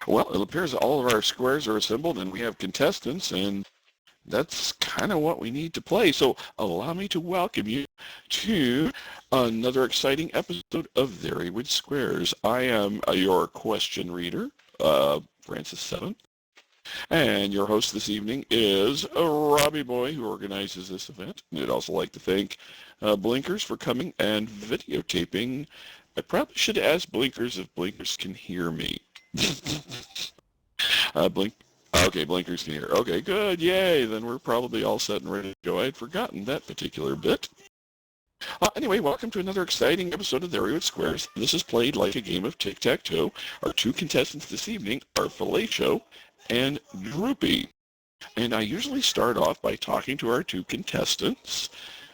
Well, it appears all of our squares are assembled and we have contestants, and that's kind of what we need to play. So allow me to welcome you to another exciting episode of Thereywood Squares. I am your question reader, Francis 7, and your host this evening is RobbyBoy, who organizes this event. I'd also like to thank Blinkers for coming and videotaping. I probably should ask Blinkers if Blinkers can hear me. Okay, Blinkers can hear. Okay, good, yay. Then we're probably all set and ready to go. I had forgotten that particular bit. Anyway, welcome to another exciting episode of Thereywood Squares. This is played like a game of tic-tac-toe. Our two contestants this evening are Fellatio and Droopy. And I usually start off by talking to our two contestants.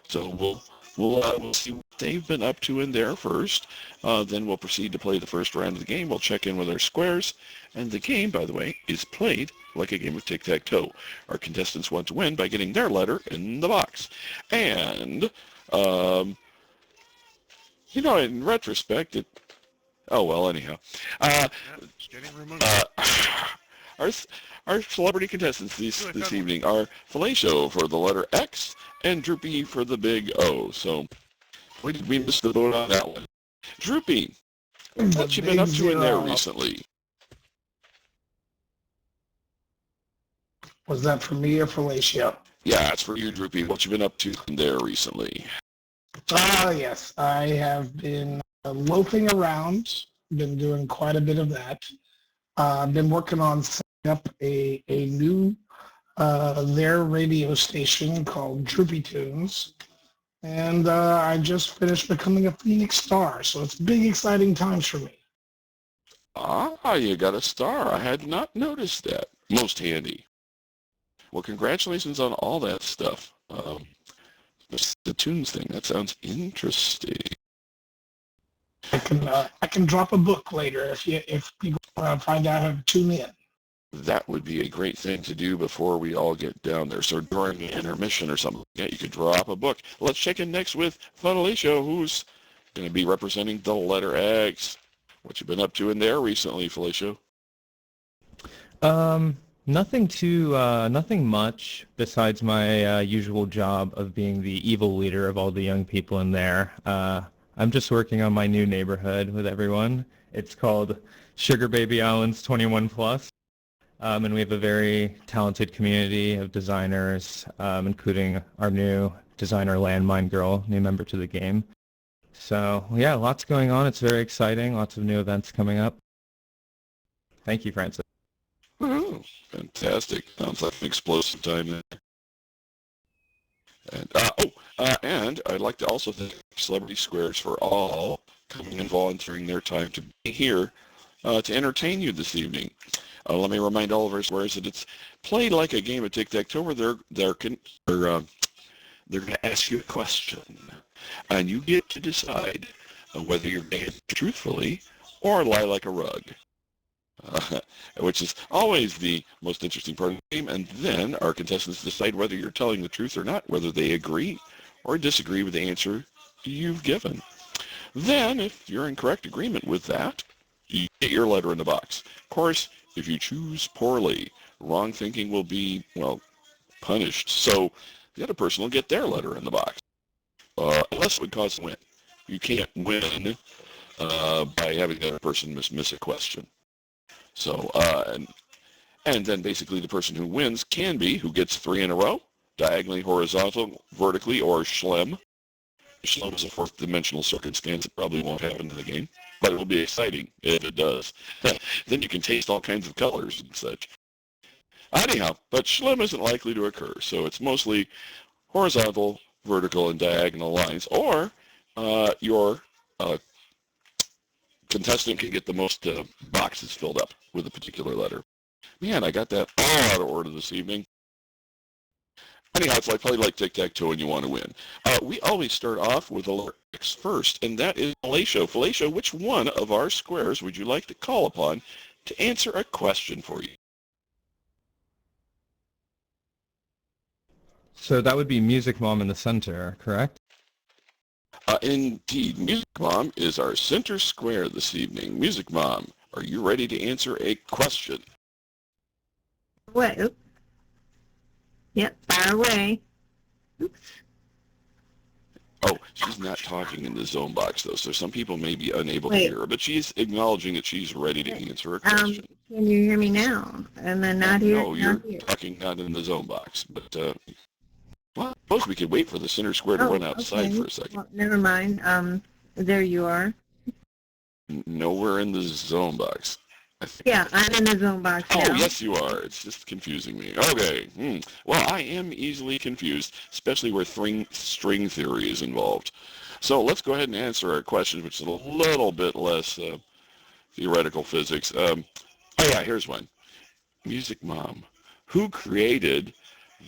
So we'll see what they've been up to in there first. Then we'll proceed to play the first round of the game. We'll check in with our squares. And the game, by the way, is played like a game of tic-tac-toe. Our contestants want to win by getting their letter in the box. And, in retrospect, anyhow. Our celebrity contestants this evening are Fellatio for the letter X and Droopy for the big O. So, we missed the boat on that one. Droopy, what you been up to in there recently? Was that for me or Fellatio? Yeah, it's for you, Droopy. What you been up to in there recently? Yes. I have been loafing around. Been doing quite a bit of that. I've been working on setting up a new their radio station called Droopy Tunes. And I just finished becoming a Phoenix Star, so it's big, exciting times for me. Ah, you got a star. I had not noticed that. Most handy. Well, congratulations on all that stuff. The tunes thing, that sounds interesting. I can drop a book later if people want to find out how to tune in. That would be a great thing to do before we all get down there. So during the intermission or something, yeah, you could drop a book. Let's check in next with Fellatio, who's going to be representing the letter X. What you been up to in there recently, Fellatio? Nothing much besides my usual job of being the evil leader of all the young people in there. I'm just working on my new neighborhood with everyone. It's called Sugar Baby Islands 21 Plus. And we have a very talented community of designers, including our new designer Landmine Girl, new member to the game. So yeah, lots going on. It's very exciting. Lots of new events coming up. Thank you, Francis. Oh, fantastic. Sounds like an explosive time there. And I'd like to also thank Celebrity Squares for all coming and volunteering their time to be here to entertain you this evening. Let me remind all of our squares that it's played like a game of tic-tac-toe where they're going to ask you a question, and you get to decide whether you're going to answer truthfully or lie like a rug. Which is always the most interesting part of the game, and then our contestants decide whether you're telling the truth or not, whether they agree or disagree with the answer you've given. Then, if you're in correct agreement with that, you get your letter in the box. Of course, if you choose poorly, wrong thinking will be, punished. So the other person will get their letter in the box, unless it would cause a win. You can't win by having the other person miss a question. So, and then basically the person who wins can be who gets 3 in a row, diagonally, horizontal, vertically, or Schlem. Schlem is a fourth-dimensional circumstance. It probably won't happen in the game, but it will be exciting if it does. Then you can taste all kinds of colors and such. Anyhow, but Schlem isn't likely to occur, so it's mostly horizontal, vertical, and diagonal lines, or your contestant can get the most boxes filled up with a particular letter. Man, I got that all out of order this evening. Anyhow, it's played like tic-tac-toe and you want to win. We always start off with a letter X first, and that is Fellatio. Fellatio, which one of our squares would you like to call upon to answer a question for you? So that would be Music Mom in the center, correct? Indeed, Music Mom is our center square this evening. Music Mom, Are you ready to answer a question? Wait. Oops. Yep, fire away. Oops. Oh, she's not talking in the zone box, though, so some people may be unable to Wait. hear her, but she's acknowledging that she's ready to answer a question. Can you hear me now? Am I not here? No, you're Not here. talking not in the zone box, but, well, I suppose we could wait for the center square to run outside okay. for a second. Well, never mind. There you are. Nowhere in the zone box. Yeah, I'm in the zone box now. Oh, yes, you are. It's just confusing me. Okay. Well, I am easily confused, especially where string theory is involved. So let's go ahead and answer our question, which is a little bit less theoretical physics. Oh, yeah, here's one. Music Mom. Who created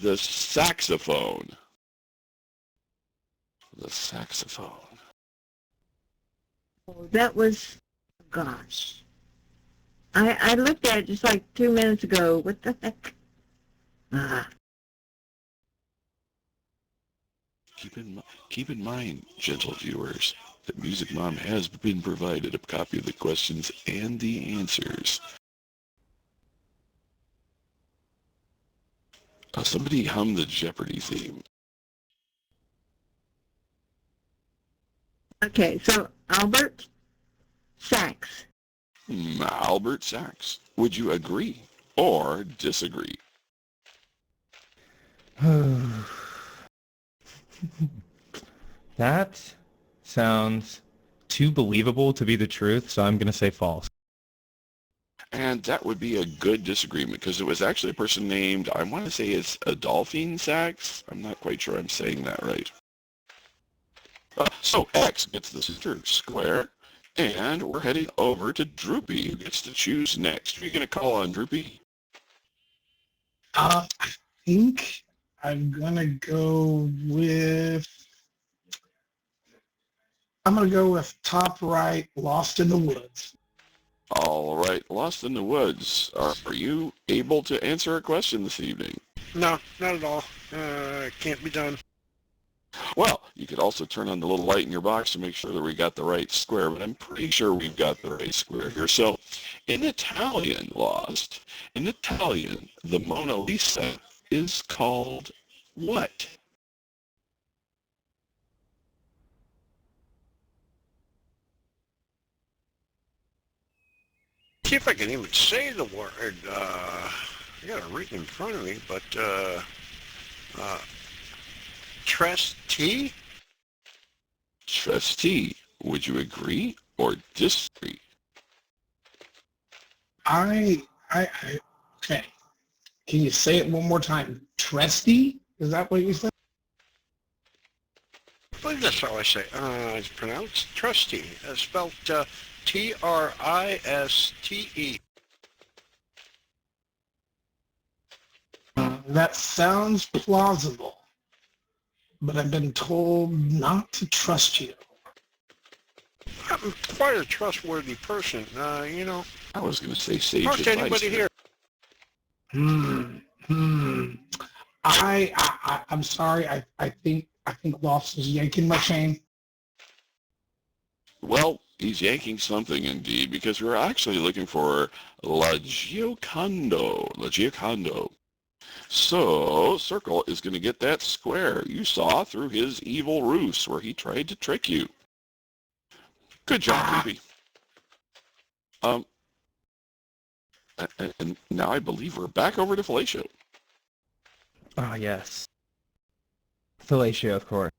the saxophone? The saxophone. That was, gosh. I looked at it just like 2 minutes ago. What the heck? Keep in mind, gentle viewers, that Music Mom has been provided a copy of the questions and the answers. Somebody hum the Jeopardy theme. Okay, so Albert Sachs. Albert Sachs. Would you agree or disagree? That sounds too believable to be the truth, so I'm going to say false. And that would be a good disagreement because it was actually a person named, I want to say it's Adolphine Sachs. I'm not quite sure I'm saying that right. So X gets the center square, and we're heading over to Droopy, who gets to choose next. Who are you going to call on, Droopy? I think I'm going to go with top right, Lost in the Woods. All right, Lost in the Woods. Are you able to answer a question this evening? No, not at all. Can't be done. Well, you could also turn on the little light in your box to make sure that we got the right square, but I'm pretty sure we've got the right square here. So, in Italian, Lost, in Italian, the Mona Lisa is called what? See if I can even say the word. I got it written in front of me, but trustee? Trustee. Would you agree or disagree? Okay. Can you say it one more time? Trustee? Is that what you said? I believe that's how I say it. It's pronounced trustee. Spelled T-R-I-S-T-E. That sounds plausible, but I've been told not to trust you. I'm quite a trustworthy person, you know. I was going to say sage Talk to advice. anybody here. I'm sorry. I think Lost is yanking my chain. Well, he's yanking something indeed, because we're actually looking for La Giocondo. La Giocondo. So, Circle is going to get that square you saw through his evil ruse where he tried to trick you. Good job, Ruby. And now I believe we're back over to Fellatio. Ah, yes. Fellatio, of course.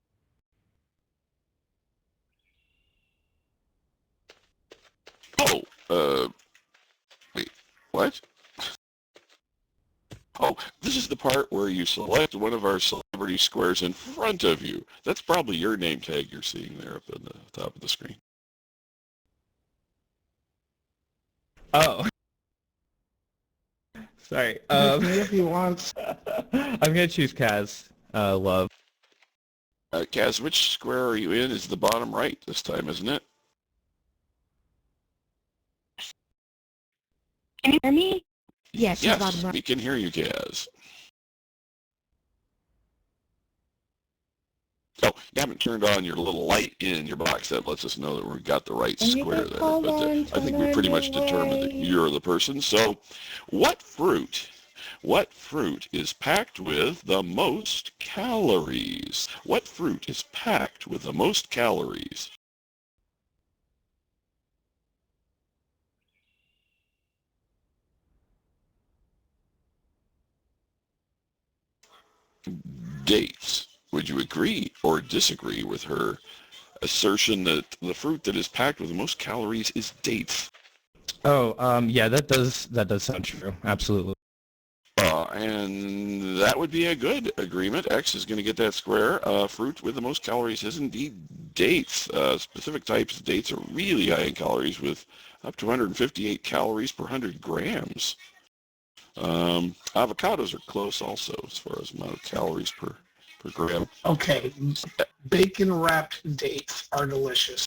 Oh, wait, what? Oh, this is the part where you select one of our celebrity squares in front of you. That's probably your name tag you're seeing there up on the top of the screen. Oh. Sorry. If you want. I'm going to choose Kaz, Love. Kaz, which square are you in? Is the bottom right this time, isn't it? Can you hear me? Yes, Yes, bottom right. we can hear you, Kaz. Oh, you haven't turned on your little light in your box. That lets us know that we've got the right And you square just there. hold But on I to think we my pretty much determined that way. you're the person. So what fruit is packed with the most calories? What fruit is packed with the most calories? Dates. Would you agree or disagree with her assertion that the fruit that is packed with the most calories is dates? Oh, yeah, that does sound true. Absolutely. And that would be a good agreement. X is going to get that square. Fruit with the most calories is indeed dates. Specific types of dates are really high in calories with up to 158 calories per 100 grams. Avocados are close also as far as amount of calories per gram. Okay, bacon-wrapped dates are delicious.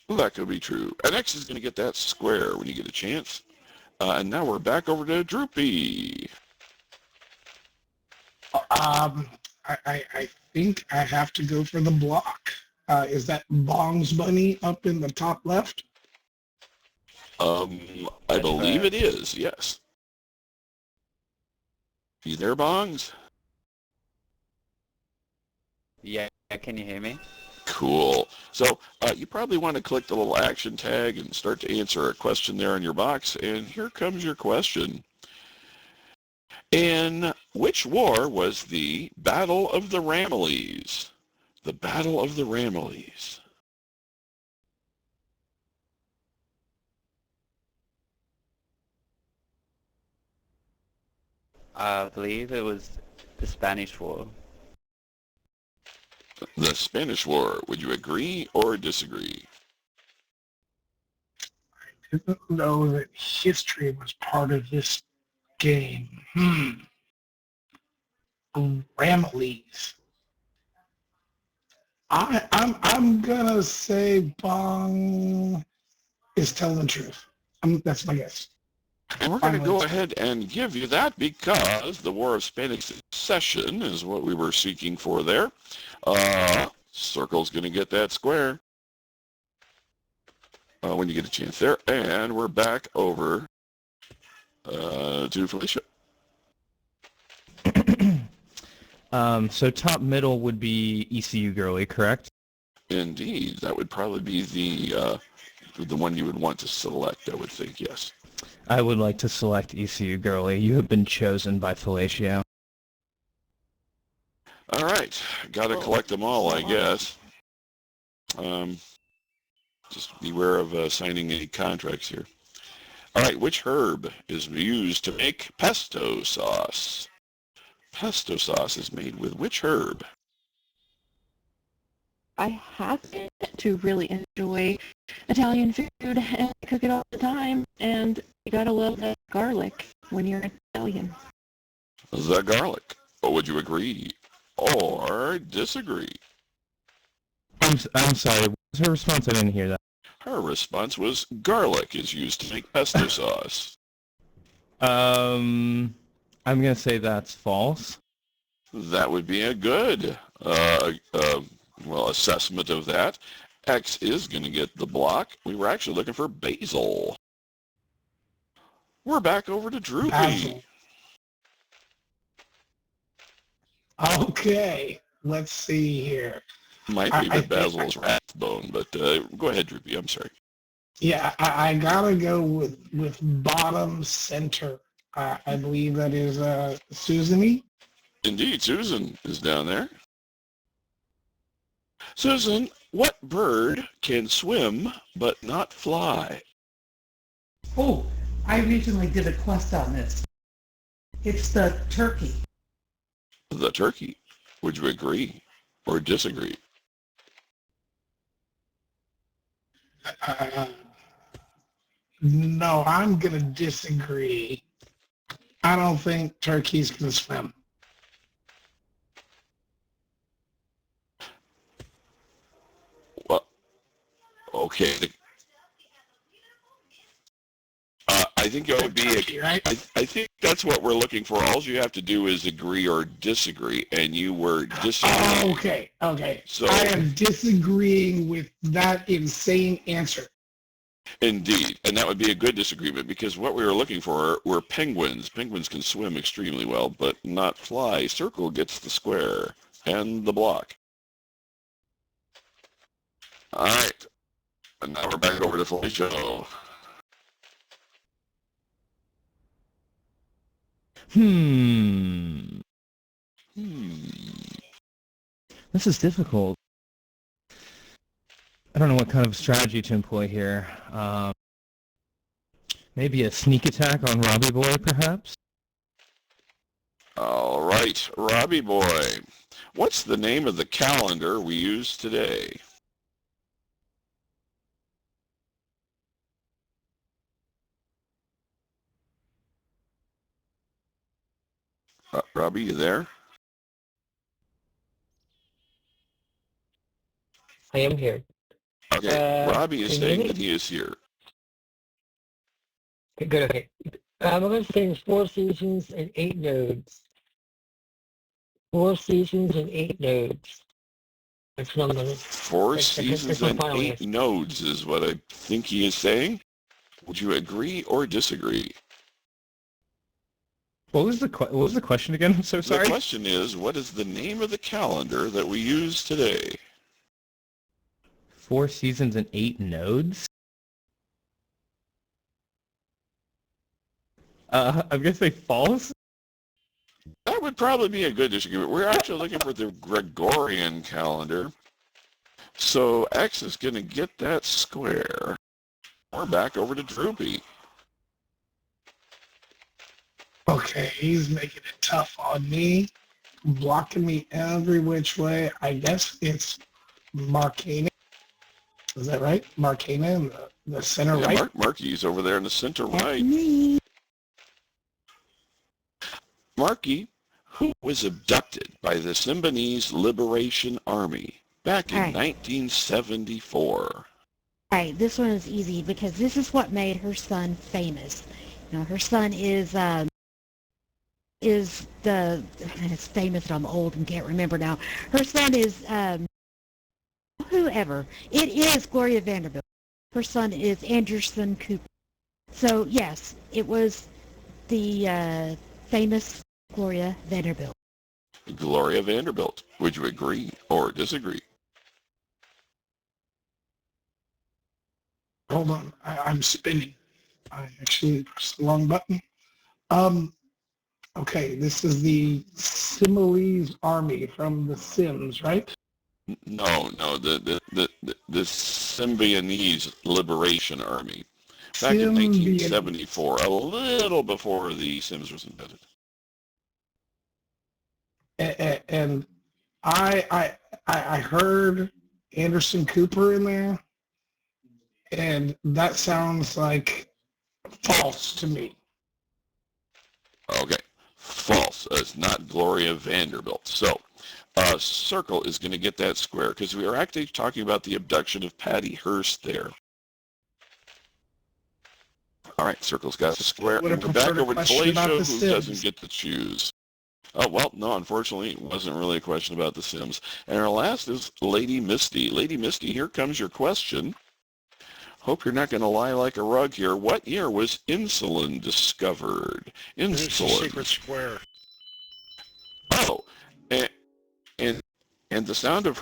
Well, that could be true. And X is going to get that square when you get a chance. And now we're back over to Droopy. I think I have to go for the block. Is that Bong's Bunny up in the top left? I believe it is, yes. You there, Bongs? Yeah, can you hear me? Cool. So you probably want to click the little action tag and start to answer a question there in your box. And here comes your question. In which war was the Battle of the Ramillies? The Battle of the Ramillies. I believe it was the Spanish War. The Spanish War. Would you agree or disagree? I didn't know that history was part of this game. Ramillies. I'm gonna say Bong is telling the truth. That's my guess. And we're going to go ahead and give you that because the War of Spanish Succession is what we were seeking for there. Circle's going to get that square when you get a chance there. And we're back over to Felicia. So top middle would be ECU girly, correct? Indeed, that would probably be the one you would want to select, I would think, yes. I would like to select ECU girly. You have been chosen by Fellatio. All right, got to collect them all, I guess. Just beware of signing any contracts here. All right, which herb is used to make pesto sauce? Pesto sauce is made with which herb? I happen to really enjoy Italian food and I cook it all the time. And you gotta love that garlic when you're Italian. The garlic. Or would you agree or disagree? I'm sorry. What was her response? I didn't hear that. Her response was garlic is used to make pesto sauce. I'm gonna say that's false. That would be a good assessment of that. X is going to get the block. We were actually looking for basil. We're back over to Droopy. Basil. Okay, let's see here. Might be that basil's rathbone, but go ahead, Droopy. I'm sorry. Yeah, I gotta go with bottom center. I believe that is Susan-y. Indeed, Susan is down there. Susan, what bird can swim but not fly? Oh, I recently did a quest on this. It's the turkey. The turkey. Would you agree or disagree? No, I'm gonna disagree. I don't think turkeys can swim. Well, okay. I I think it would be Turkey, right? I think that's what we're looking for. All you have to do is agree or disagree, and you were disagreeing. Okay. So, I am disagreeing with that insane answer. indeed, and that would be a good disagreement because what we were looking for were penguins. Penguins can swim extremely well, but not fly. Circle gets the square and the block. All right, and now we're back over to Felicia. This is difficult. I don't know what kind of strategy to employ here. Maybe a sneak attack on RobbyBoy, perhaps? All right, RobbyBoy. What's the name of the calendar we use today? Robbie, you there? I am here. Okay, Robbie is can you hear saying me? that he is here. Okay, good, okay. I'm going to say 4 seasons and 8 nodes. 4 seasons and 8 nodes. That's what I'm going to... 4 seasons my and final 8 answer. nodes is what I think he is saying. Would you agree or disagree? What was the question again? I'm so sorry. The question is, what is the name of the calendar that we use today? 4 seasons and 8 nodes? I'm going to say false. That would probably be a good disagreement. We're actually looking for the Gregorian calendar. So X is going to get that square. We're back over to Droopy. Okay, he's making it tough on me, blocking me every which way. I guess it's Marcana. Is that right? Marcana in the center Yeah, right? Marky's over there in the center right. Me. Marky, who was abducted by the Symbionese Liberation Army back in All right. 1974. All right, this one is easy because this is what made her son famous. You know, her son is the, it's famous that I'm old and can't remember now. Her son is, whoever. It is Gloria Vanderbilt. Her son is Anderson Cooper. So, yes, it was the famous Gloria Vanderbilt. Gloria Vanderbilt. Would you agree or disagree? Hold on, I'm spinning. I actually pressed the wrong button. Okay, this is the Similese army from The Sims, right? No, the Symbionese Liberation Army. Back in 1974, a little before the Sims was invented. And I heard Anderson Cooper in there, and that sounds like false to me. Okay, false. It's not Gloria Vanderbilt. So, Circle is going to get that square because we are actually talking about the abduction of Patty Hearst there. All right, Circle's got the square. And we're back over to Felicia, who doesn't get to choose. Oh, well, no, unfortunately, it wasn't really a question about The Sims. And our last is Lady Misty. Lady Misty, here comes your question. Hope you're not going to lie like a rug here. What year was insulin discovered? It's the Insulin. secret square. Oh, and the sound of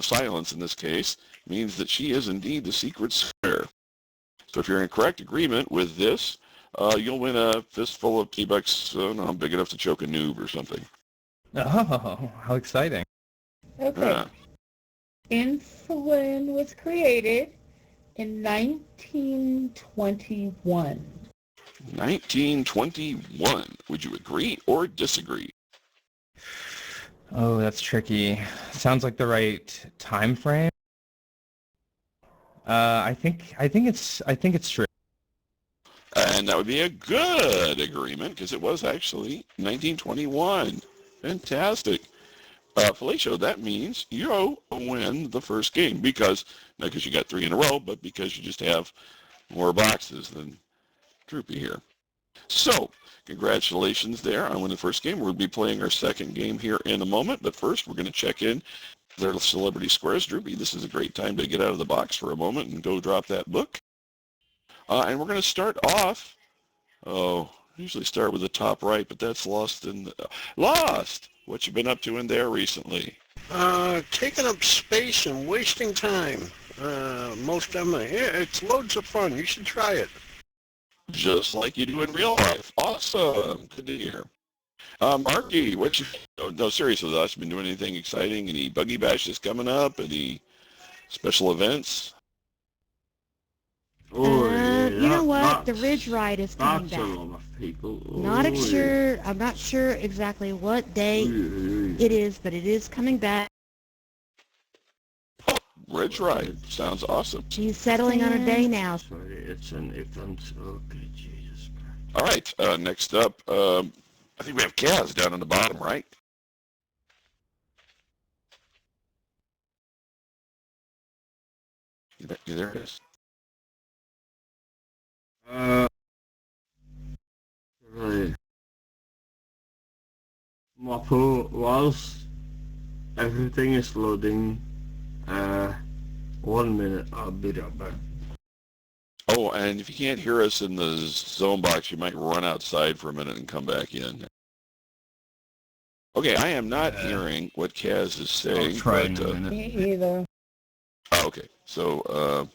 silence in this case means that she is indeed the secret square. So if you're in correct agreement with this, you'll win a fistful of T-Bucks, big enough to choke a noob or something. Oh, how exciting. Okay. Insulin was created in 1921. 1921. Would you agree or disagree? Oh, that's tricky. Sounds like the right time frame. I think it's true. And that would be a good agreement because it was actually 1921. Fantastic. Felicia, that means you win the first game because, not because you got 3 in a row, but because you just have more boxes than Droopy here. So, congratulations there on winning the first game. We'll be playing our second game here in a moment, but first we're going to check in their Celebrity Squares. Droopy, this is a great time to get out of the box for a moment and go drop that book. And we're going to start off, usually start with the top right, but that's lost in the, lost! What you been up to in there recently? Taking up space and wasting time. Most of them, it's loads of fun. You should try it. Just like you do in real life. Awesome. Good to hear. Marky, what you, no, seriously, though, have you been doing anything exciting? Any buggy bashes coming up? Any special events? You know what? The Ridge Ride is coming back. A lot of people. I'm not sure exactly what day it is, but it is coming back. Ridge Ride. Sounds awesome. She's settling on a day now. Sorry, it's an event. Okay, Jesus Christ. All right, next up, I think we have Kaz down on the bottom, right? There it is. Right. Mapo, whilst everything is loading, 1 minute, I'll be right back. Oh, and if you can't hear us in the zone box, you might run outside for a minute and come back in. Okay, I am not hearing what Kaz is saying. I'll try in a but, minute. Me either. Okay, so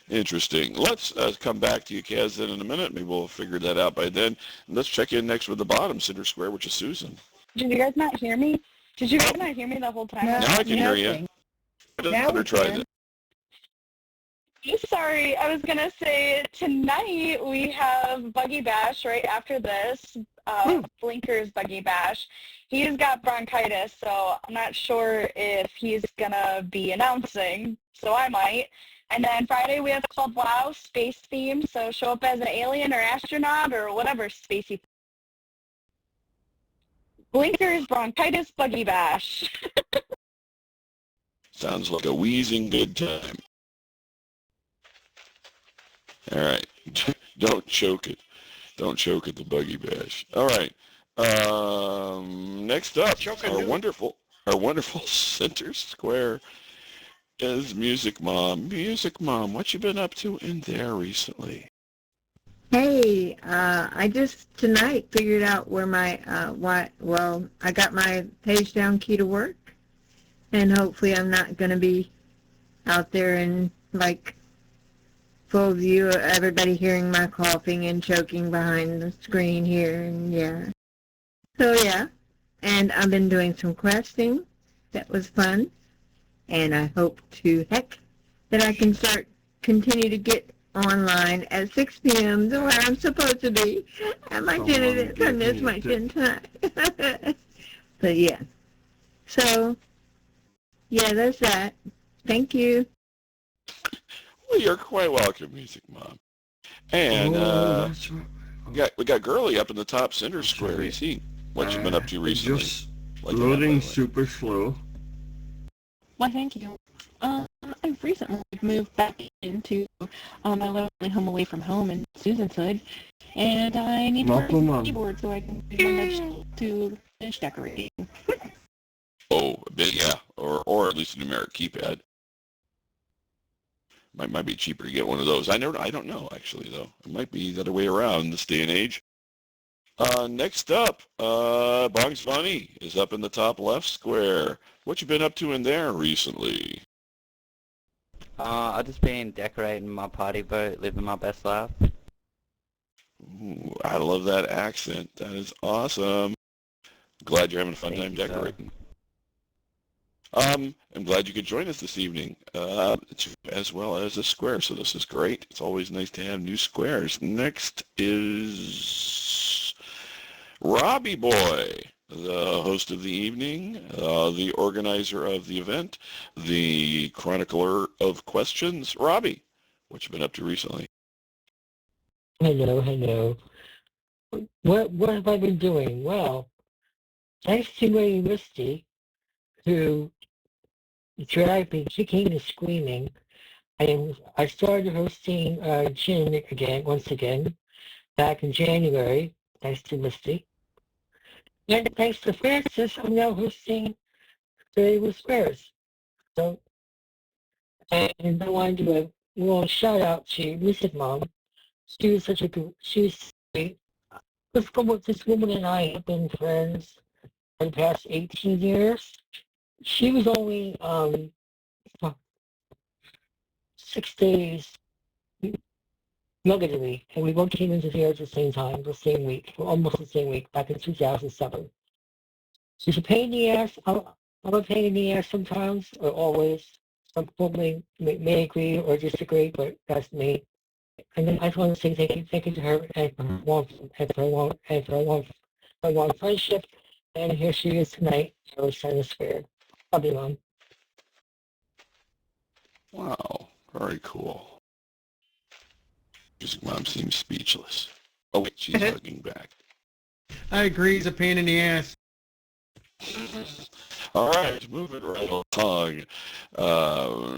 interesting. Let's come back to you, Kaz, then in a minute. Maybe we'll figure that out by then. And let's check in next with the bottom center square, which is Susan. Did you guys not hear me? Did you guys not hear me the whole time? No. Now I can hear you. Now we Try can. that. Sorry, I was going to say tonight we have Buggy Bash right after this, Blinker's Buggy Bash. He's got bronchitis, so I'm not sure if he's going to be announcing, so I might. And then Friday we have Club WoW, space themed, so show up as an alien or astronaut or whatever spacey. Blinker's Bronchitis Buggy Bash. Sounds like a wheezing good time. All right. Don't choke it. Don't choke at the Buggy Bash. All right. Next up, our wonderful center square is Music Mom. Music Mom, what you been up to in there recently? Hey, I just tonight figured out where my, I got my page down key to work, and hopefully I'm not going to be out there in, like, full view of everybody hearing my coughing and choking behind the screen here, and yeah. So, yeah, and I've been doing some questing. That was fun, and I hope to heck that I can continue to get online at 6 p.m. to where I'm supposed to be. And my gin is I miss my gin tonight. But yeah. So, yeah, that's that. Thank you. Well, you're quite welcome, Music Mom. And we got Girly up in the top center square. You see what you've been up to recently? Just loading super slow. Why, thank you. I've recently moved back into my lovely home away from home in Susan's Hood, and I need a keyboard so I can to finish decorating. Oh, a bit, yeah, or at least a numeric keypad. Might be cheaper to get one of those. I don't know actually though. It might be the other way around this day and age. Next up, Bugs Bunny is up in the top left square. What you been up to in there recently? I've just been decorating my party boat, living my best life. Ooh, I love that accent. That is awesome. Glad you're having a fun time decorating. I'm glad you could join us this evening, as well as a square, so this is great. It's always nice to have new squares. Next is RobbyBoy, the host of the evening, the organizer of the event, the chronicler of questions. Robbie, what you been up to recently? Hello. What have I been doing? Well, thanks to Lady Misty, who dragged me kicking and screaming, I started hosting Gin once again. back in January, thanks to Misty. And thanks to Francis, I'm now hosting Thereywood Squares. So, and I want to do a little shout out to Mrs. Mom. She was such a good, she was great. This woman and I have been friends for the past 18 years. She was only 6 days younger than me, and we both came into the air at the same time, the same week, almost the same week, back in 2007. She's a pain in the ass. I'm a pain in the ass sometimes, or always. Some people may agree or disagree, but that's me. And then I just want to say thank you to her and for a long friendship. And here she is tonight. I was kind of scared. Love you, Mom. Wow, very cool. Music Mom seems speechless. Oh wait, she's hugging back. I agree, it's a pain in the ass. All right, moving right along.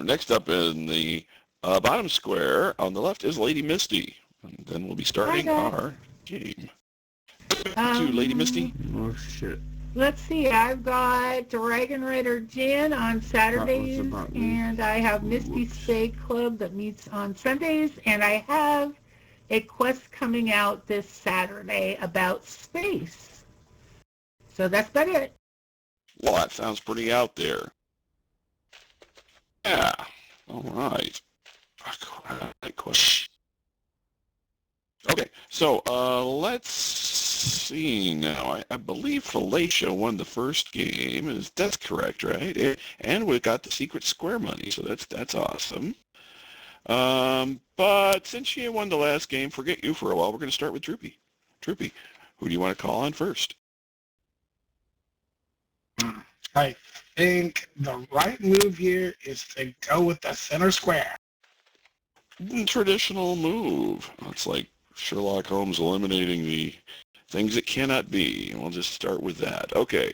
Next up in the bottom square on the left is Lady Misty. And then we'll be starting our game. To Lady Misty. Oh, shit. Let's see, I've got Dragon Rider Gin on Saturdays, and I have Misty Spade Club that meets on Sundays, and I have a quest coming out this Saturday about space. So that's about it. Well, that sounds pretty out there. Yeah. All right. Okay, so let's see now. I believe Felicia won the first game. That's correct, right? And we got the secret square money, so that's awesome. But since she won the last game, forget you for a while. We're going to start with Droopy. Droopy, who do you want to call on first? I think the right move here is to go with the center square. Traditional move. It's like Sherlock Holmes eliminating the things that cannot be. We'll just start with that. Okay.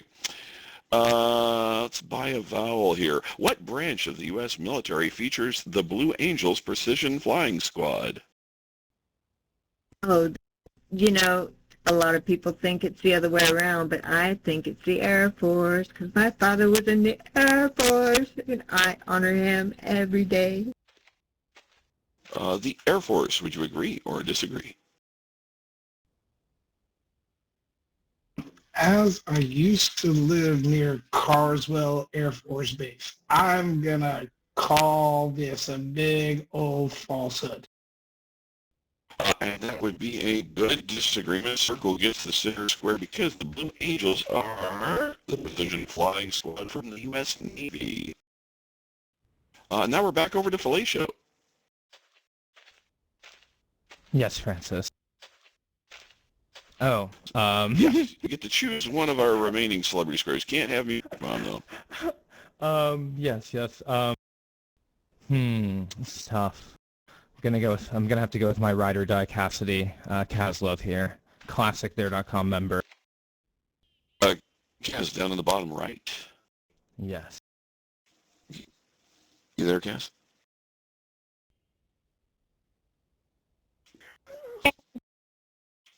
Let's buy a vowel here. What branch of the U.S. military features the Blue Angels Precision Flying Squad? Oh, you know, a lot of people think it's the other way around, but I think it's the Air Force because my father was in the Air Force, and I honor him every day. The Air Force, would you agree or disagree? As I used to live near Carswell Air Force Base, I'm going to call this a big old falsehood. And that would be a good disagreement. Circle gets the center square because the Blue Angels are the Precision Flying Squad from the U.S. Navy. Now we're back over to Felicia. Yes, Francis. Oh, Yes, you get to choose one of our remaining celebrity squares. Can't have me, Mom, though. Yes. This is tough. I'm gonna have to go with my ride or die Cassidy, Caslove here. Classic There.com member. Kaz, down in the bottom right. Yes. You there, Kaz?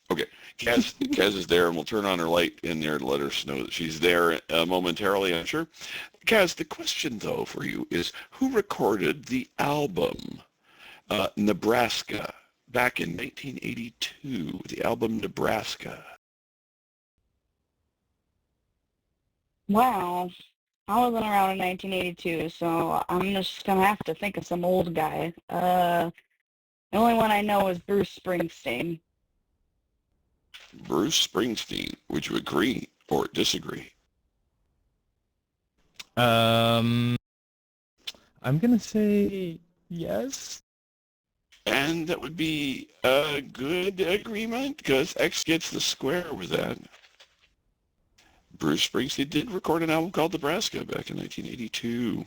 Okay, Kaz is there, and we'll turn on her light in there to let her know that she's there momentarily, I'm sure. Kaz, the question, though, for you is, who recorded the album Nebraska back in 1982, the album Nebraska? Wow. I wasn't around in 1982, so I'm just going to have to think of some old guy. The only one I know is Bruce Springsteen. Bruce Springsteen, would you agree or disagree? I'm gonna say yes. And that would be a good agreement, because X gets the square with that. Bruce Springsteen did record an album called Nebraska back in 1982.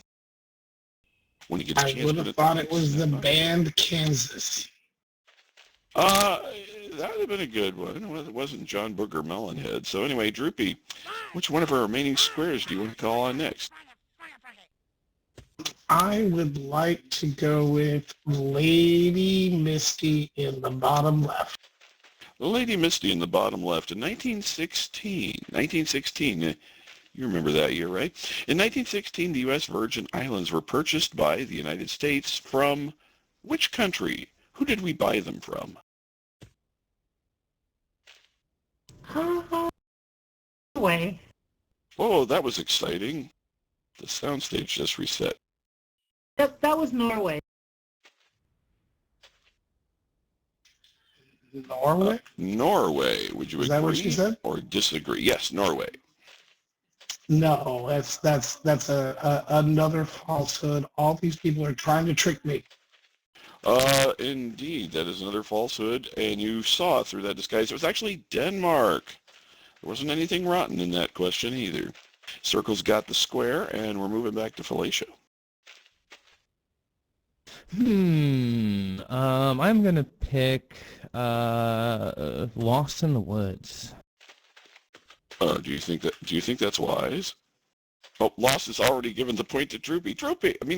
When he gets a chance, I would have thought it was the band Kansas. That would have been a good one. It wasn't John Booger Melonhead. So anyway, Droopy, which one of our remaining squares do you want to call on next? I would like to go with Lady Misty in the bottom left. Lady Misty in the bottom left. In 1916, you remember that year, right? In 1916, the U.S. Virgin Islands were purchased by the United States from which country? Who did we buy them from? Norway. Oh, that was exciting. The soundstage just reset. Yep, that was Norway. Norway? Norway. Would you Is that what she agree said? or disagree? Yes, Norway. No, that's another falsehood. All these people are trying to trick me. Indeed, that is another falsehood, and you saw through that disguise. It was actually Denmark. There wasn't anything rotten in that question either. Circle's got the square, and we're moving back to Felicia. I'm gonna pick Lost in the Woods. Do you think that's wise? Oh, Lost is already given the point to Droopy.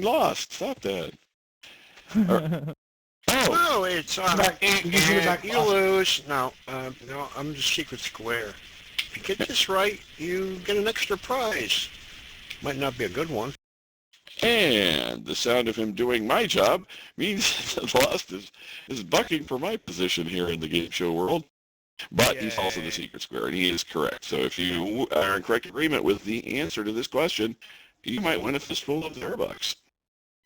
Lost. Stop that. No, it's you lose. No, I'm the secret square. If you get this right, you get an extra prize. Might not be a good one. And the sound of him doing my job means that Lost is bucking for my position here in the game show world. But he's also the secret square, and he is correct. So if you are in correct agreement with the answer to this question, you might win a fistful of $100.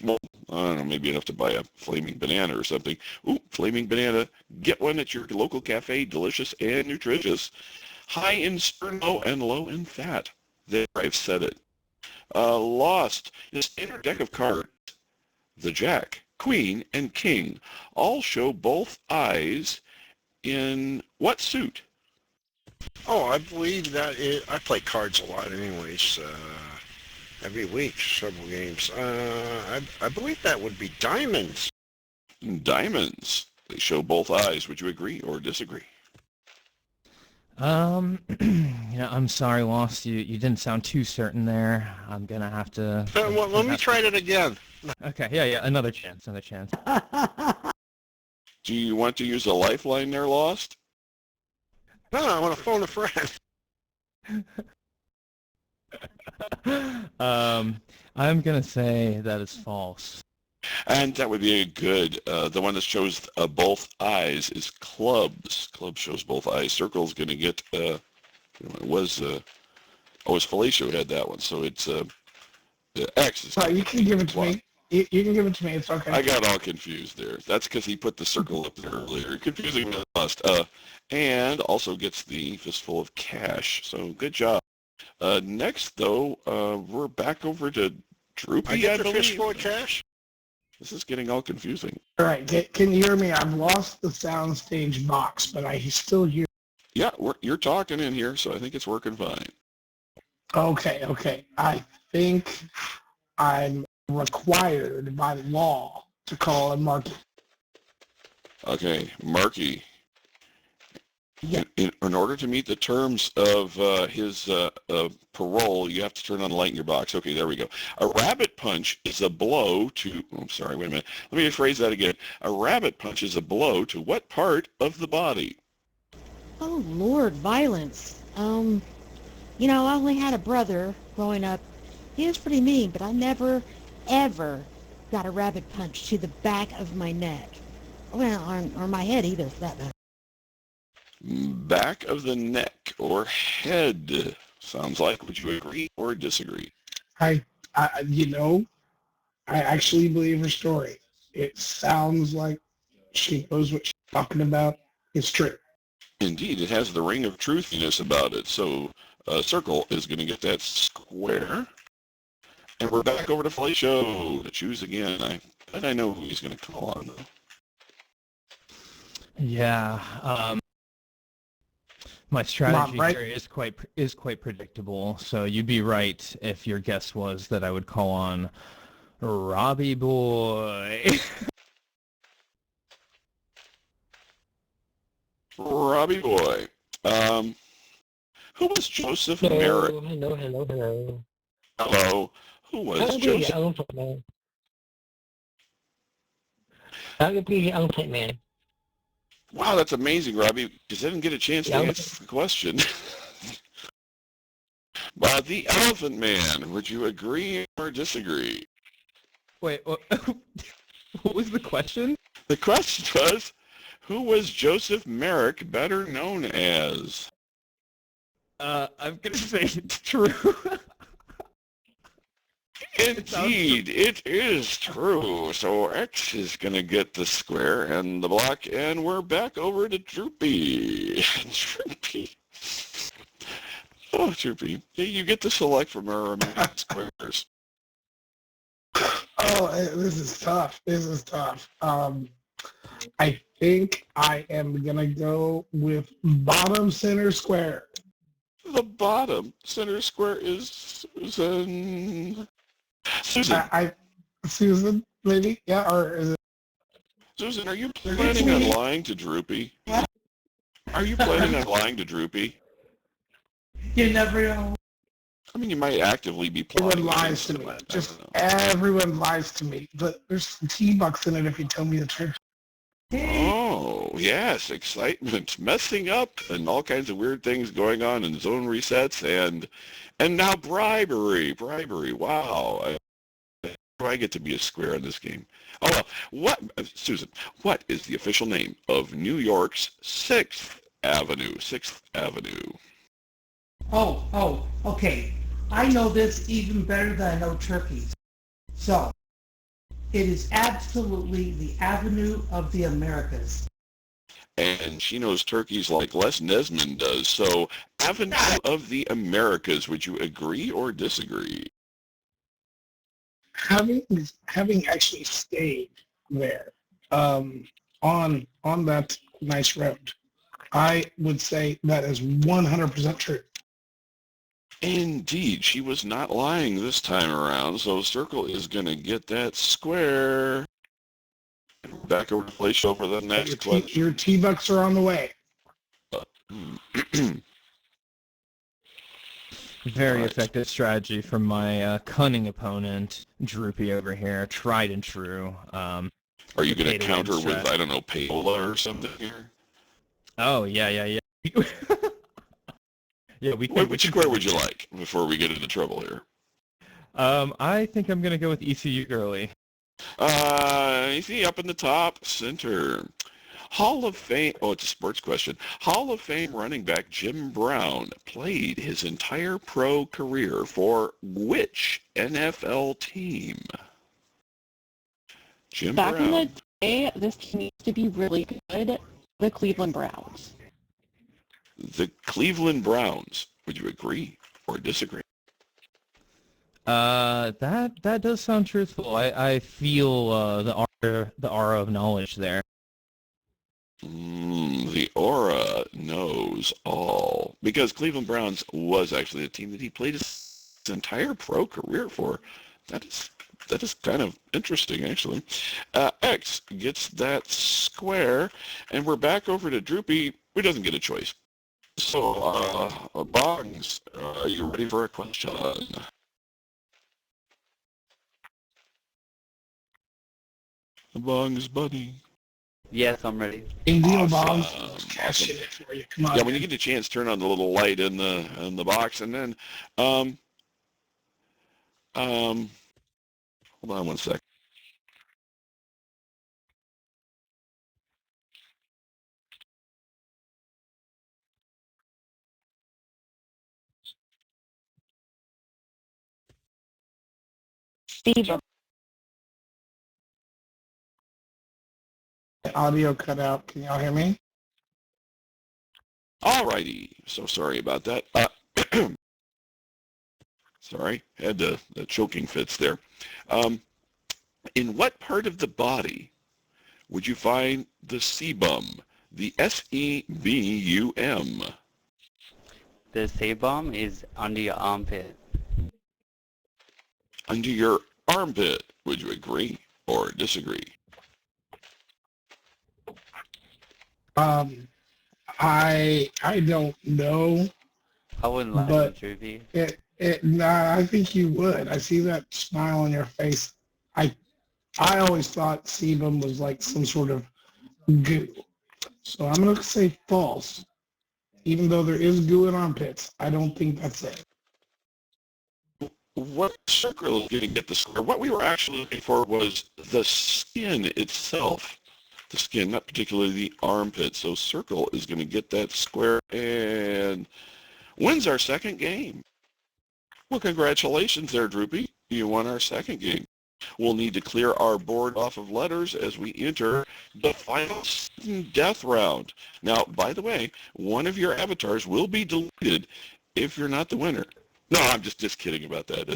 Well, I don't know, maybe enough to buy a flaming banana or something. Ooh, flaming banana. Get one at your local cafe, delicious and nutritious. High in sterno and low in fat. There, I've said it. Lost. In a standard deck of cards, the Jack, Queen, and King all show both eyes in what suit? Oh, I believe that I play cards a lot anyways, every week, several games. I believe that would be diamonds. Diamonds. They show both eyes. Would you agree or disagree? I'm sorry, Lost. You didn't sound too certain there. I'm gonna have to... Well, let me try it again. Okay, yeah, another chance. Do you want to use a lifeline there, Lost? No, I want to phone a friend. I'm gonna say that is false. And that would be a good. The one that shows both eyes is clubs. Club shows both eyes. Circle's going to get. It was Felicia who had that one. So it's X. Is you can give it to me. You can give it to me. It's okay. I got all confused there. That's because he put the circle up there earlier. Confusing me Lost. And also gets the fistful of cash. So good job. Next, though, we're back over to Droopy. I get the fistful of cash. This is getting all confusing. All right, can you hear me? I've lost the soundstage box, but I still hear. Yeah, you're talking in here, so I think it's working fine. Okay. I think I'm required by law to call on Marky. Okay, Marky. Yeah. In order to meet the terms of his parole, you have to turn on the light in your box. Okay, there we go. A rabbit punch is a blow to... Oh, I'm sorry, wait a minute. Let me rephrase that again. A rabbit punch is a blow to what part of the body? Oh, Lord, violence. I only had a brother growing up. He was pretty mean, but I never, ever got a rabbit punch to the back of my neck. Well, or my head either, for that matter. Back of the neck or head. Sounds like. Would you agree or disagree? I actually believe her story. It sounds like she knows what she's talking about. It's true. Indeed, it has the ring of truthiness about it. So Circle is going to get that square. And we're back over to Felicia to choose again. I bet I know who he's going to call on, though. Yeah, my strategy here is quite predictable, so you'd be right if your guess was that I would call on RobbyBoy. RobbyBoy. Who was Joseph Merritt? Hello. Hello. Who was Joseph? I'll be the elephant man. Wow, that's amazing, Robbie, because I didn't get a chance to answer the question. The Elephant Man, would you agree or disagree? Wait, what was the question? The question was, who was Joseph Merrick better known as? I'm going to say it's true. Indeed, it is true. So X is going to get the square and the block, and we're back over to Droopy. Droopy. Oh, Droopy. You get to select from our remaining squares. Oh, this is tough. This is tough. I think I am going to go with bottom center square. The bottom center square is Susan. Susan. Susan, maybe? Yeah, or is it? Susan, are you planning on lying to Droopy? Are you planning on lying to Droopy? You never know. I mean, you might actively be plotting. Everyone lies to me. Just everyone lies to me. But there's some T-bucks in it if you tell me the truth. Oh, yes, excitement, messing up, and all kinds of weird things going on, and zone resets, and now bribery. Wow, I get to be a square in this game. Oh, well, Susan, what is the official name of New York's 6th Avenue? 6th Avenue. Oh, okay. I know this even better than I know turkeys. So, it is absolutely the Avenue of the Americas. And she knows turkeys like Les Nesmond does. So, Avenue of the Americas, would you agree or disagree? Having actually stayed there on that nice road, I would say that is 100% true. Indeed, she was not lying this time around, so Circle is going to get that square. Back over to place over the next question. Your T-bucks are on the way. Very effective strategy from my cunning opponent, Droopy over here, tried and true. Are you going to counter with, I don't know, payola or something here? Oh, yeah. Yeah, Which square would you like before we get into trouble here? I think I'm going to go with ECU Girly. ECU up in the top center. Hall of Fame, it's a sports question. Hall of Fame running back Jim Brown played his entire pro career for which NFL team? Jim Brown. Back in the day, this team used to be really good, the Cleveland Browns. The Cleveland Browns. Would you agree or disagree? That does sound truthful. I feel the aura of knowledge there. The aura knows all. Because Cleveland Browns was actually a team that he played his entire pro career for. That is kind of interesting, actually. X gets that square, and we're back over to Droopy, who doesn't get a choice. So, Boggs, are you ready for a question? Boggs, buddy. Yes, I'm ready. Awesome. Come on, yeah, when you get a chance, turn on the little light in the box, and then hold on one sec. Steve. Audio cut out. Can y'all hear me? Alrighty. So sorry about that. Sorry, had the choking fits there. In what part of the body would you find the sebum? The S-E-B-U-M. The sebum is under your armpit. Under your armpit. Would you agree or disagree? I don't know. I wouldn't lie to Droopy. I think you would. I see that smile on your face. I always thought sebum was like some sort of goo. So I'm going to say false. Even though there is goo in armpits, I don't think that's it. What circle is going to get the square? What we were actually looking for was the skin itself. The skin, not particularly the armpit. So circle is going to get that square and wins our second game. Well, congratulations there, Droopy. You won our second game. We'll need to clear our board off of letters as we enter the final sudden death round. Now, by the way, one of your avatars will be deleted if you're not the winner. No, I'm just kidding about that.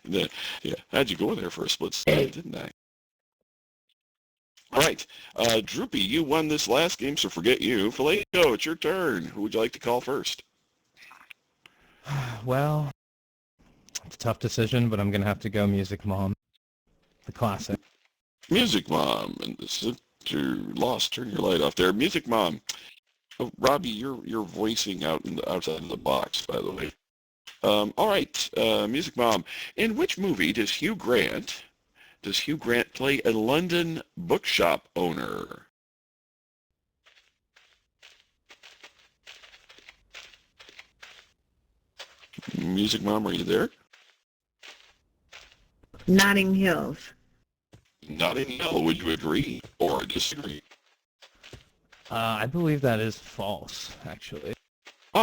Yeah, how'd you go in there for a split second, didn't I? All right, Droopy, you won this last game, so forget you. Filet, it's your turn. Who would you like to call first? Well, it's a tough decision, but I'm going to have to go Music Mom, the classic. Music Mom, and the center lost. Turn your light off there. Music Mom. Oh, Robbie, you're voicing outside of the box, by the way. All right, Music Mom. In which movie does Hugh Grant play a London bookshop owner? Music Mom, are you there? Notting Hills. Notting Hill, would you agree or disagree? I believe that is false, actually.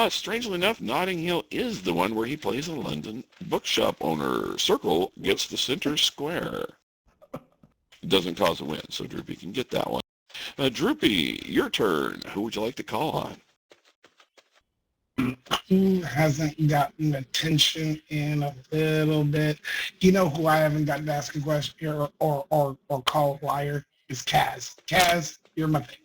Strangely enough, Notting Hill is the one where he plays a London bookshop owner. Circle gets the center square. It doesn't cause a win, so Droopy can get that one. Droopy, your turn. Who would you like to call on? Who hasn't gotten attention in a little bit? You know who I haven't gotten to ask a question or call a liar? Is Kaz. Kaz, you're my thing.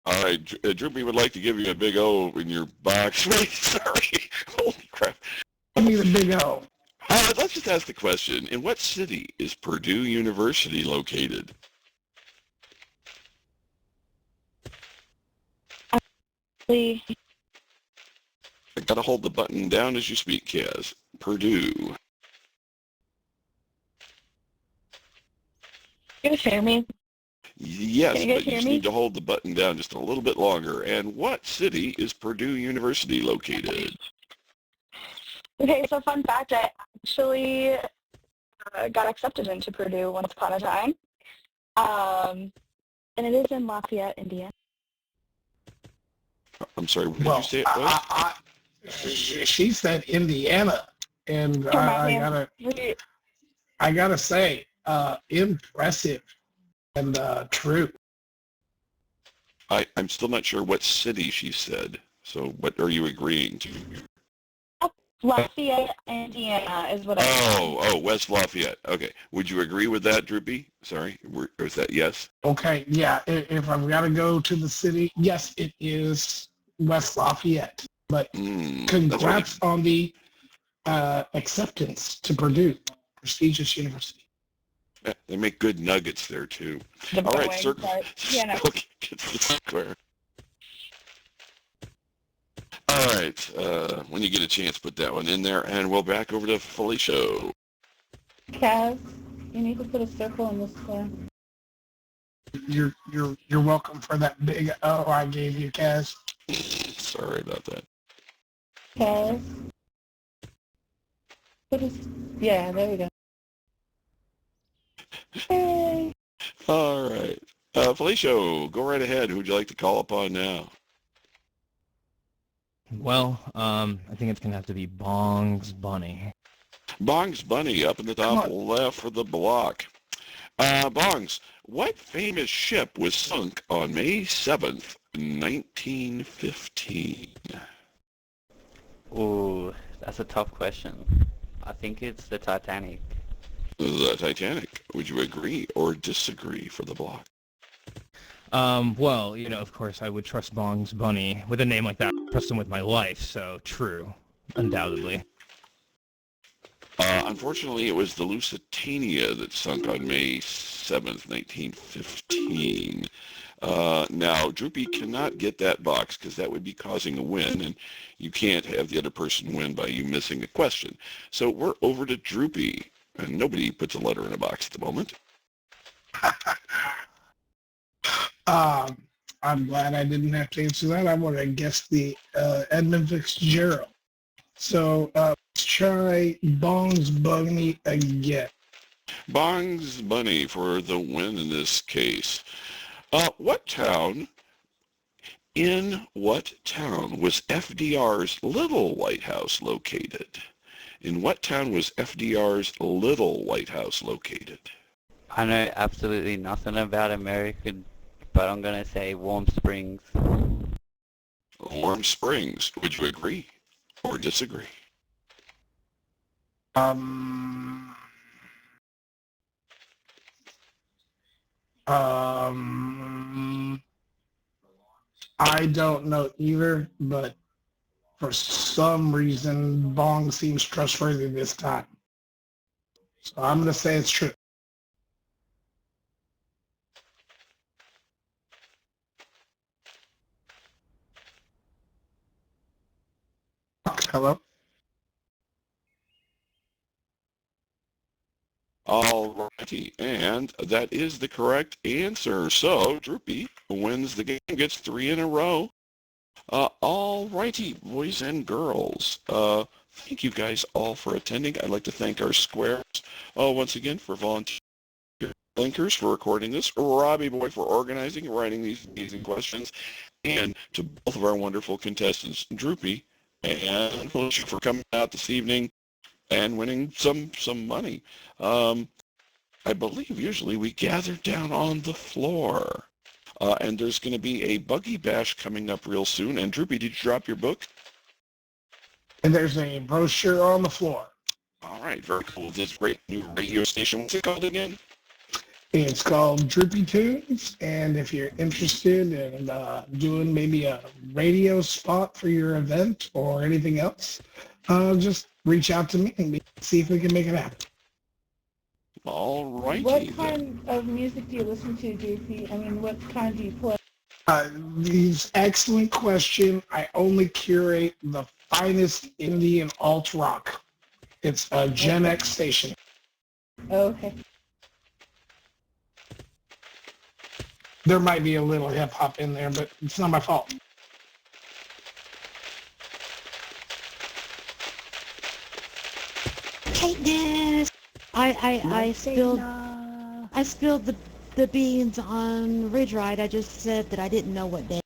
All right, Droopy would like to give you a big O in your box. Wait, sorry. Holy crap. Give me the big O. Let's just ask the question. In what city is Purdue University located? I Got to hold the button down as you speak, Kaz. Purdue. Can you hear me? Yes, Can you but you hear just me? need to hold the button down just a little bit longer. And what city is Purdue University located? Okay, so fun fact, I actually got accepted into Purdue once upon a time. And it is in Lafayette, Indiana. I'm sorry, what did you say it was? She said Indiana, and I gotta say, impressive and true. I'm still not sure what city she said. So what are you agreeing to? Lafayette, Indiana is what I Oh, West Lafayette. Okay. Would you agree with that, Droopy? Sorry, was that yes? Okay, yeah, if I've got to go to the city, yes, it is West Lafayette. But congrats on the acceptance to Purdue, prestigious university. Yeah, they make good nuggets there, too. All right, circle gets the square. All right, when you get a chance, put that one in there, and we'll back over to Felicia. Kaz, you need to put a circle in the square. You're welcome for that big O I gave you, Kaz. Sorry about that. Kaz. Yeah, there we go. Hey. All right. Felicia, go right ahead. Who would you like to call upon now? Well, I think it's going to have to be Bong's Bunny. Bong's Bunny up in the top left for the block. Bongs, what famous ship was sunk on May 7th, 1915? Ooh, that's a tough question. I think it's the Titanic. The Titanic. Would you agree or disagree for the block? Well, of course, I would trust Bong's Bunny. With a name like that, I trust him with my life, so true. Undoubtedly. Unfortunately, it was the Lusitania that sunk on May 7th, 1915. Now, Droopy cannot get that box because that would be causing a win, and you can't have the other person win by you missing a question. So we're over to Droopy, and nobody puts a letter in a box at the moment. I'm glad I didn't have to answer that. I would have guessed the Edmund Fitzgerald. So let's try Bong's Bunny again. Bong's Bunny for the win in this case. In what town was FDR's Little White House located? In what town was FDR's Little White House located? I know absolutely nothing about America, but I'm going to say Warm Springs. Warm Springs. Would you agree or disagree? I don't know either, but for some reason, Bong seems trustworthy this time. So I'm going to say it's true. Hello? All righty, and that is the correct answer. So Droopy wins the game, gets 3 in a row. All righty, boys and girls. Thank you guys all for attending. I'd like to thank our squares once again for volunteering, Blinkers for recording this, RobbyBoy for organizing and writing these amazing questions, and to both of our wonderful contestants, Droopy and Felicia, for coming out this evening and winning some money. I believe usually we gather down on the floor. And there's going to be a Buggy Bash coming up real soon. And Droopy, did you drop your book? And there's a brochure on the floor. All right, very cool. This great new radio station. What's it called again? It's called Droopy Tunes, and if you're interested in doing maybe a radio spot for your event or anything else, just reach out to me and see if we can make it happen. All righty. What kind of music do you listen to, JP? I mean, what kind do you play? Excellent question. I only curate the finest indie and alt rock. It's a Gen X station. Okay. There might be a little hip-hop in there, but it's not my fault. Katniss! I spilled the beans on Ridge Ride. I just said that I didn't know what day.